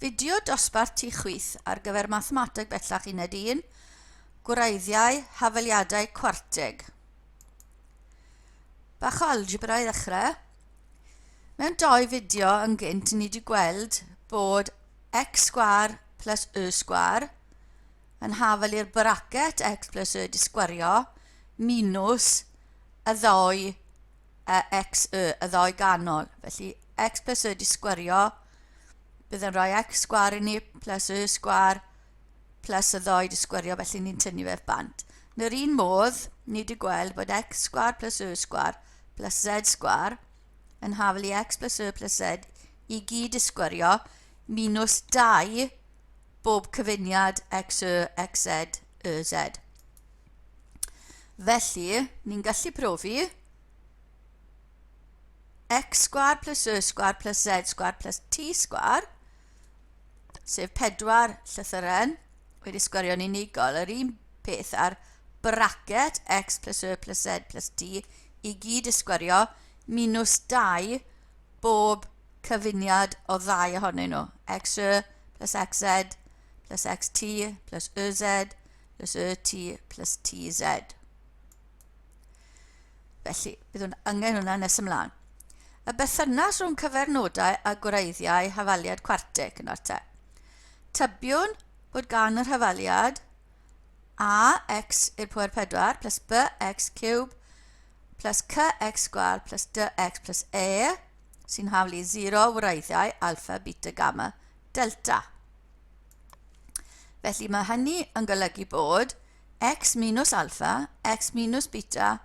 Fideo dosbarth tu chwith ar gyfer mathemateg bellach 1, gwreiddiau hafaliadau cwartig. Bach o algebra i ddechrau. Mewn 2 fideo yn gynt ni wedi gweld bod x sgwar plus y sgwar yn hafal i'r bracket x plus y di sgwario minus y ddoi y ddoi ganol. Felly x plus y di sgwario bydd yn rhoi x sgwar i ni plus y sgwar plus y ddoi di sgwario, felly ni'n tynnu fe'r bant. Yn yr un modd, ni wedi gweld bod x sgwar plus y sgwar plus z sgwar yn hafal i x plus y plus z i gyd di sgwario minus 2 bob cyfuniad x y, x z, y z. Felly, ni'n gallu profi x sgwar plus y sgwar plus z sgwar plus t sgwar, sef 4 llythyren wedi sgwario'n unigol, yr un peth ar bracket x plus y plus z plus t i gyd di sgwario minus 2 bob cyfuniad o ddau ohonyn nhw. Xy plus xz plus xt plus yz plus yt plus tz. Felly, bydd hwn angen hwnna nes ymlaen. Y berthynas rhwng cyfernodau a gwreiddiau hafaliad cwartig yn orte. Tybiwn bod gan yr hafaliad a x i'r pŵer 4 plus b x cube plus c x sgwar plus d x plus e sy'n haflu 0 wreiddiau alpha, beta, gamma, delta. Felly mae hynny yn golygu bod x minus alpha, x minus beta,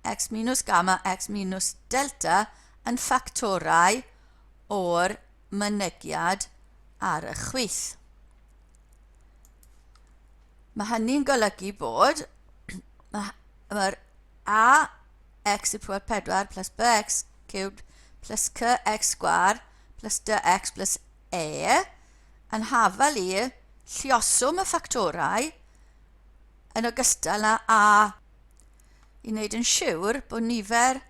x minus gamma, x minus delta yn ffactorau o'r mynegiad ar y chwith. Mae hynny'n golygu bod mae'r a x i'r pŵer 4 plus bx cubed plus c x sgwar plus d x plus e yn hafal i lluoswm y ffactorau yn ogystal â a i wneud yn siŵr bod nifer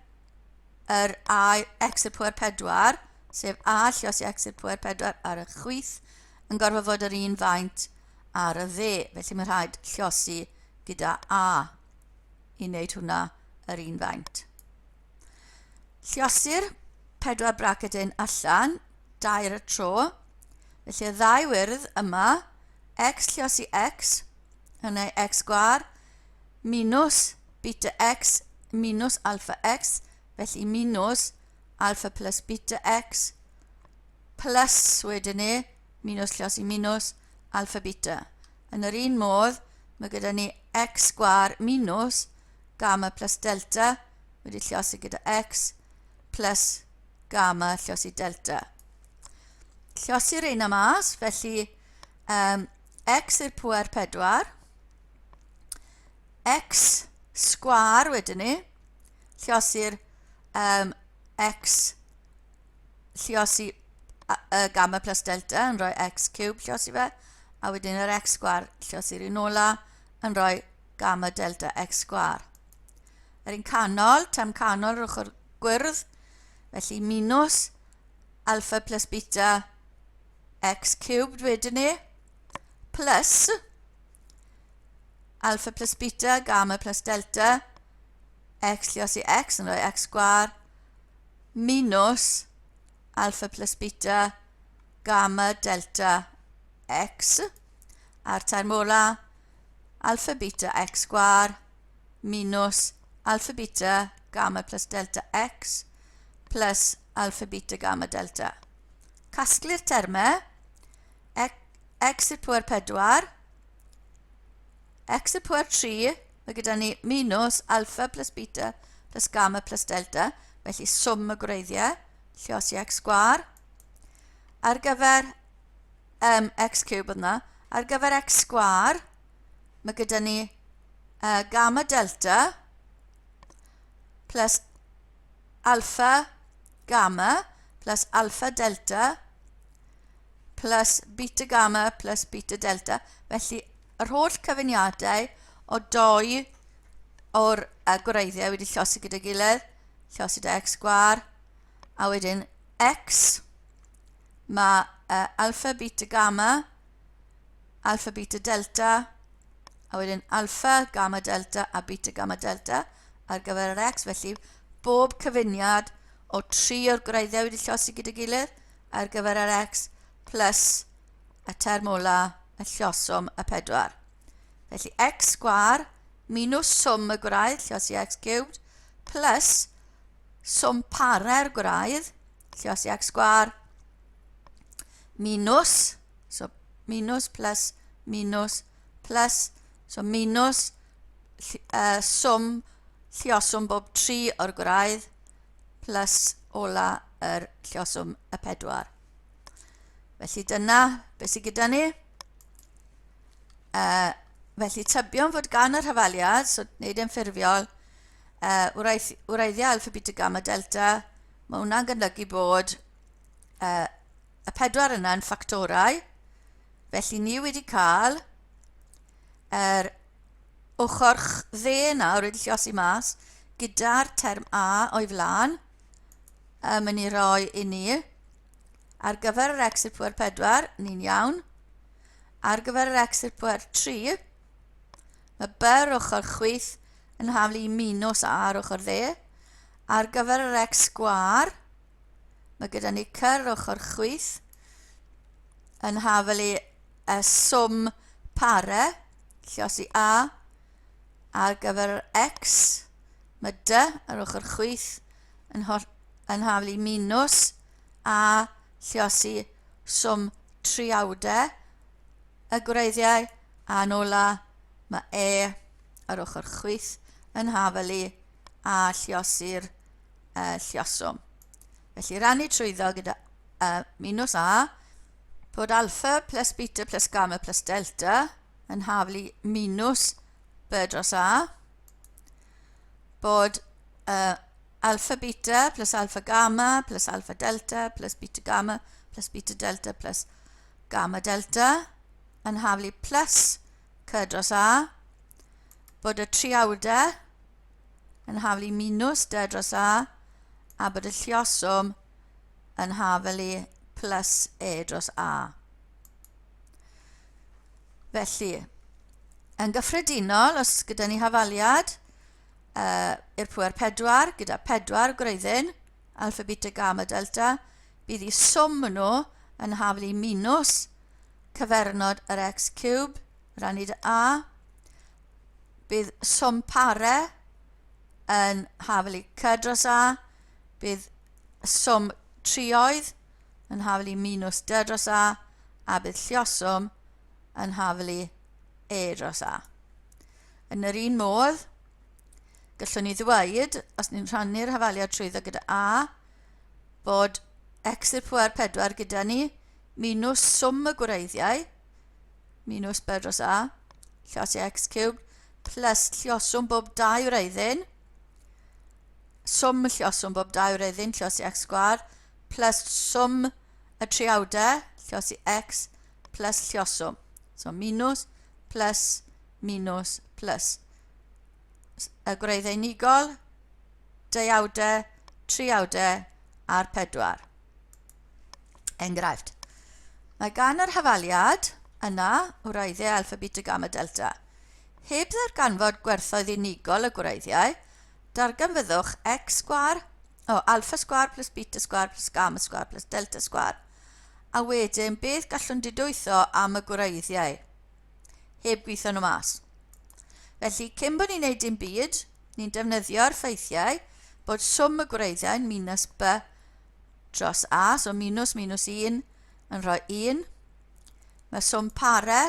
yr a x i'r pŵer 4 sef a lluosi x i'r pŵer 4 ar y chwith yn gorfod fod yr un faint ar y dde. Felly mae'n rhaid lluosi gyda a i wneud hwnna yr un faint. Lluosir 4 bracket un allan, 2 y tro. Felly y ddau wyrdd yma, x lluosi x, hynny x sgwar, minus beta x minus alpha x, felly minus alpha plus beta x, plus wedyn ni, minus lluosi minus alpha beta. Yn yr un modd, mae gyda ni x sgwar minus gamma plus delta, wedi lluosi gyda x, plus gamma lluosi delta. Lluosi'r ein am as, felly x i'r pŵer 4, x sgwar wedyn ni, lluosi'r x lluosi gamma plus delta yn rhoi x cube lluosi fe, a wedyn yr x sgwar lluosi'r un ola yn rhoi gamma delta x sgwar. Yr un canol, term canol yr ochr gwyrdd, felly minus alpha plus beta x cubed wedyn ni, plus alpha plus beta gamma plus delta x lluosi x yn rhoi x sgwar minus alpha plus beta gamma delta x a'r term ola alpha beta x sgwar minus alpha beta gamma plus delta x plus alpha beta gamma delta. Casglu'r termau x i'r pŵer 4, x i'r pŵer 3, mae gyda ni minus alpha plus beta plus gamma plus delta, felly swm y gwreiddiau, lluosi x sgwar. Ar gyfer x cube yna, ar gyfer x sgwar, mae gyda ni gamma delta plus alpha gamma plus alpha delta plus beta gamma plus beta delta. Felly, yr holl cyfuniadau o 2 o'r gwreiddiau wedi lluosi gyda gilydd, lluosi da x sgwar, a wedyn x, mae alpha, beta, gamma, alpha, beta, delta, a wedyn alpha, gamma, delta a beta, gamma, delta ar gyfer yr x. Felly bob cyfuniad o 3 o'r gwreiddiau wedi llosi gyda gilydd ar gyfer yr x plus y term ola, y lluoswm y 4. Felly x sgwar minus swm y gwraidd, llosi x cubed, plus swm parau'r gwraidd, llosi x sgwar, minus, so minus plus minus plus, so minus swm lluoswm bob 3 o'r gwraidd plus ola yr lluoswm y 4. Felly dyna beth sydd gyda ni. Felly tybion fod gan yr hafaliad, so wneud e'n ffurfiol, wreiddiau alpha, beta, gamma, delta, mae hwnna'n golygu bod y 4 yna'n ffactorau. Felly ni wedi cael yr ochr dde yna wedi llosi mas gyda'r term a o'i flaen, mynd i roi i ni ar gyfer yr x i'r pŵer 4, ni'n iawn. Ar gyfer yr x i'r pŵer 3, mae byr ochr chwith yn haflu i minus a ar ochr dde. Ar gyfer yr x sgwar, mae gyda ni cyr ochr chwith yn haflu y swm pare, llosi a. Ar gyfer yr x, mae dy ar ochr chwith yn haflu minus a lluosi swm triawdau y gwreiddiau, a yn ola mae e ar ochr chwith yn haflu a lluosi'r lluoswm. Felly rannu trwyddo gyda minus a, bod alpha plus beta plus gamma plus delta yn haflu minus b dros a, bod alpha beta plus alpha gamma plus alpha delta plus beta gamma plus beta delta plus gamma delta yn haflu plus c dros a, bod y triawdau yn haflu minus d dros a bod y lluoswm yn haflu plus e dros a. Felly, yn gyffredinol, os gyda ni hafaliad i'r pŵer 4 gyda 4 gwreiddyn, alpha, beta, gamma, delta, bydd i swm nhw yn haflu minus cyfernod yr x cube, rannu dy a. Bydd swm pare yn haflu c dros a, bydd swm trioedd yn haflu minus d dros a bydd lluoswm yn haflu e dros a. Yn yr un modd, gallwn ni ddweud, os ni'n rhannu'r hafaliad trwyddo gyda a, bod x i'r pŵer 4 gyda ni, minus swm y gwreiddiau, minus b dros a, llosi x cubed, plus lluoswm bob 2 wreiddyn, swm y lluoswm bob 2 wreiddyn, llosi x sgwar, plus swm y triawdau, llosi x, plus lluoswm. So minus, plus, minus, plus. Y gwreiddau unigol, deuawdau, triawdau a'r 4. Enghraifft. Mae gan yr hafaliad yna wreiddiau alpha, beta, gamma, delta. Heb ddarganfod gwerthoedd unigol y gwreiddiau, darganfyddwch x sgwar, alpha sgwar plus beta sgwar plus gamma sgwar plus delta sgwar. A wedyn, beth gallwn didwytho am y gwreiddiau, heb gweithio nhw mas. Felly, cyn bod ni'n neud dim byd, ni'n defnyddio'r ffeithiau bod swm y gwreiddiau'n minus b dros a, so minus minus 1 yn rhoi 1. Mae swm pare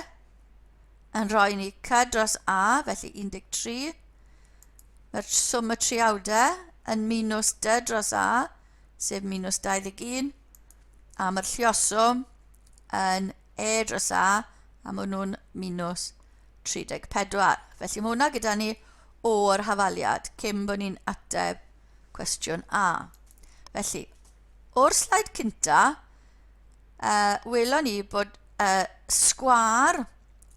yn rhoi ni c dros a, felly 13. Mae'r swm y triawdau yn minus d dros a, sef minus 21. A mae'r lluoswm yn e dros a maen nhw'n minus 34. Felly mae hwnna gyda ni o'r hafaliad, cyn bod ni'n ateb cwestiwn a. Felly, o'r slaid cynta, welon ni bod sgwar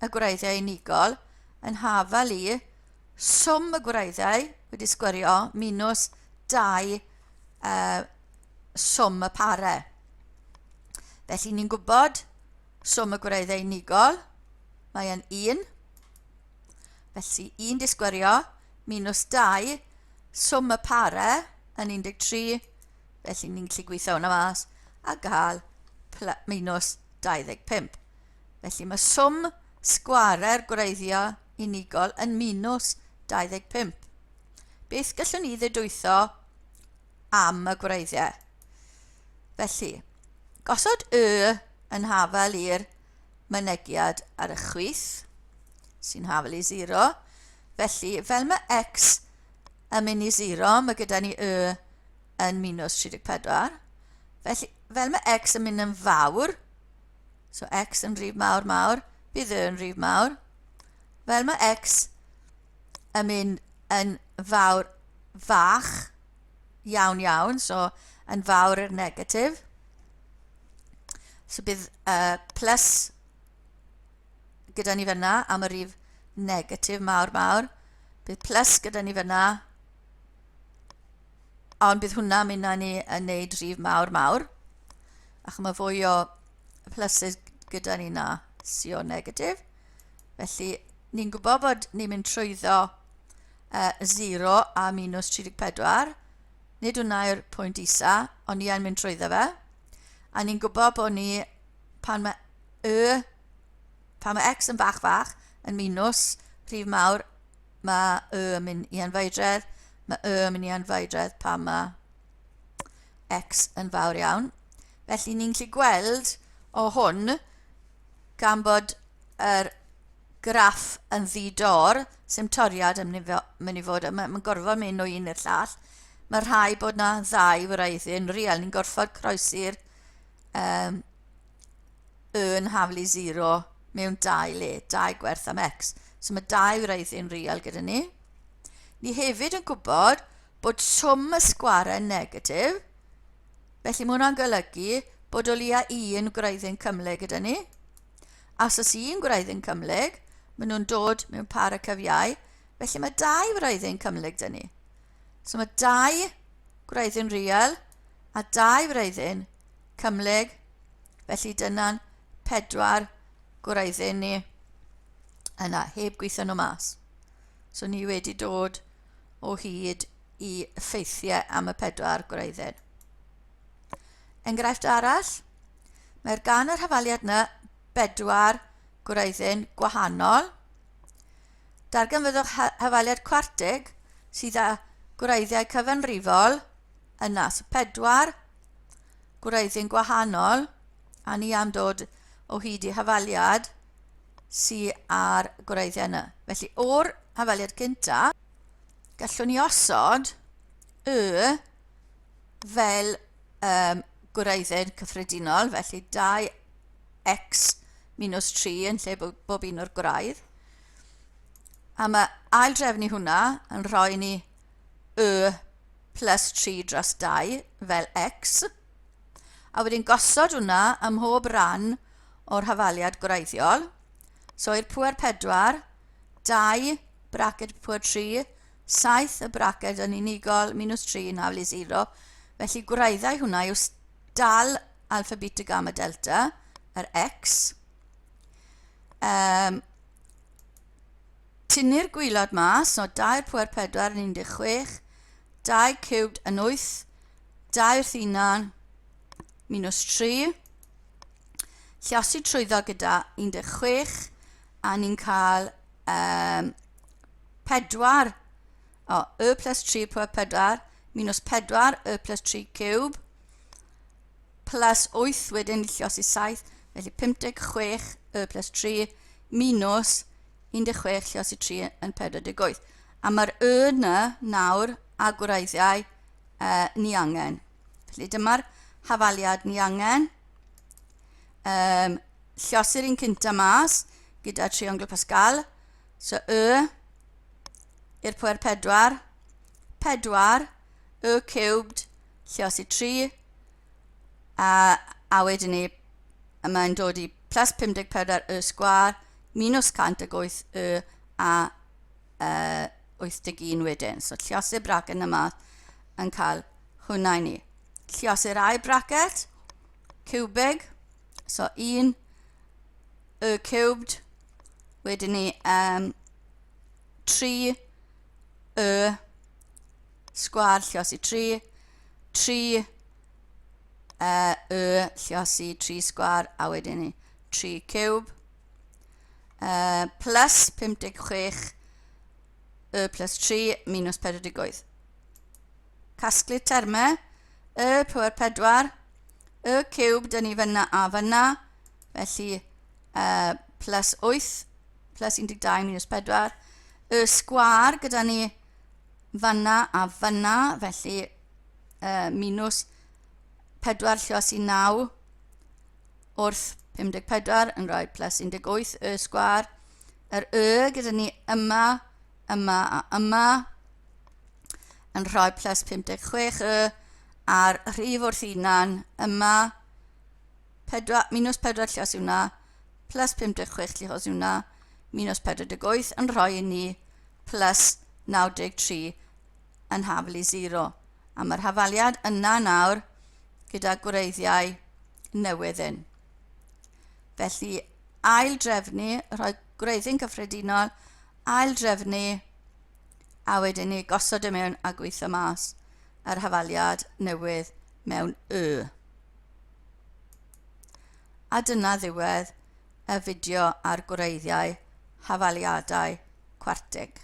y gwreiddiau unigol yn hafelu swm y gwreiddiau wedi sgwario minus 2 swm y pare. Felly ni'n gwybod swm y gwreiddau unigol, mae yn 1. Felly 1 disgwyrio minus 2, swm y pare yn 13, felly ni'n gallu gweithio hwnna mas a gael minus 25. Felly mae swm sgware'r gwreiddiau unigol yn minus 25. Beth gallwn ni ddedwytho am y gwreiddiau? Felly, gosod yn hafel i'r mynegiad ar y chwith, sy'n hafel i 0. Felly, fel mae x yn mynd i 0, mae gyda ni yn minus 34. Felly, fel mae x yn mynd yn fawr, so x yn rhif mawr mawr, bydd yn rhif mawr. Fel mae x yn mynd yn fawr fach, iawn iawn, so yn fawr i'r negatif. So bydd plus gyda ni fyna am y rhif negatif mawr mawr. Bydd plus gyda ni fyna, ond bydd hwnna mynd â ni yn neud rhif mawr mawr. Ac mae fwy o pluses gyda ni na sy o negatif. Felly ni'n gwybod bod ni'n mynd trwyddo 0 a minus 34. Nid hwnna yw'r pwynt isa, ond ni yn mynd trwyddo fe. A ni'n gwybod bod ni, pan mae x yn fach fach, yn minus rhif mawr, mae yn mynd i anfeidredd, mae yn mynd i anfeidredd pan mae x yn fawr iawn. Felly ni'n gallu gweld o hwn, gan bod yr graff yn ddidor, sy'n toriad yn mynd i fod, mae'n gorfod mynd o un i'r llall. Mae rhai bod na ddau wreiddyn real, ni'n gorfod croesi'r yn hafel i 0 mewn 2 le, 2 gwerth am x. So mae 2 wreiddyn real gyda ni. Ni hefyd yn gwybod bod swm y sgwarau negatif, felly mae hwnna'n golygu bod o leia 1 gwreiddyn cymhlyg gyda ni. As oes 1 gwreiddyn cymhlyg, maen nhw'n dod mewn para cyfiau, felly mae 2 wreiddyn cymhlyg gyda ni. So mae 2 gwreiddyn real a 2 wreiddyn cymhlyg, felly dyna'n 4 gwreiddyn ni yna, heb gweithio nhw mas. So ni wedi dod o hyd i ffeithiau am y 4 gwreiddyn. Enghraifft arall, mae'r gan yr hafaliad yna 4 gwreiddyn gwahanol. Darganfyddwch hafaliad cwartig sydd â gwreiddiau cyfanrifol yna. So 4 gwreiddyn gwahanol, a ni am dod o hyd i hafaliad sydd ar gwreiddiau yna. Felly o'r hafaliad cynta, gallwn ni osod fel gwreiddyn cyffredinol, felly 2x minus 3 yn lle bob un o'r gwraidd. A mae ail drefnu hwnna yn rhoi ni plus 3 dros 2 fel x. A wedyn gosod hwnna ym mhob ran o'r hafaliad gwreiddiol. So i'r pŵer 4, 2 braced pŵer 3, 7 y braced yn unigol, minus 3 yn hafel i 0. Felly gwreiddau hwnna yw dal alpha, beta, gamma, delta, yr x. Tynnu'r gwylod mas, so 2 pŵer 4 yn 16, 2 cubed yn 8, 2 wrth unan, minus 3. Lluosi trwyddo gyda 16, a ni'n cael 4, plus 3 pŵer 4, minus 4, plus 3 cube, plus 8 wedyn lluosi 7, felly 56, plus 3, minus 16 lluosi 3 yn 48. A mae'r yna nawr a gwreiddiau ni angen. Felly dyma'r hafaliad ni angen. Lluosir un cynta mas gyda triongl Pascal. So i'r pŵer 4, 4, cubed, lluosi 3, a wedyn ni, mae'n dod i plus 54 sgwar, minus 108 a 81 wedyn. So lluosir bracet yma yn cael hwnna i ni. Lluosir ail bracet, cubig, So 1 y cubed, wedyn ni 3 y sgwar lluosi 3, 3 y lluosi 3 sgwar, a wedyn ni 3 cube, plus 56 y plus 3 minus 48. Casglu termau, y power 4, y cube dyn ni fyna a fyna, felly plus 8 plus 12 minus 4, y sgwar gyda ni fyna a fyna, felly minus 4 lluosi 9 wrth 54 yn rhoi plus 18 y sgwar. Yr y gyda ni yma a yma yn rhoi plus 56 y, a'r rhif wrth unan yma minus 4 lluosi hwnna plus 56 lluosi hwnna minus 48 yn rhoi i ni plus 93 yn haflu 0. A mae'r hafaliad yna nawr gyda gwreiddiau newydd. Felly ail drefnu, rhoi gwreiddiau'n cyffredinol, ail drefnu, a wedyn ni gosod y mewn a gweithio mas yr hafaliad newydd mewn y. A dyna ddiwedd y fideo ar gwreiddiau hafaliadau cwartig.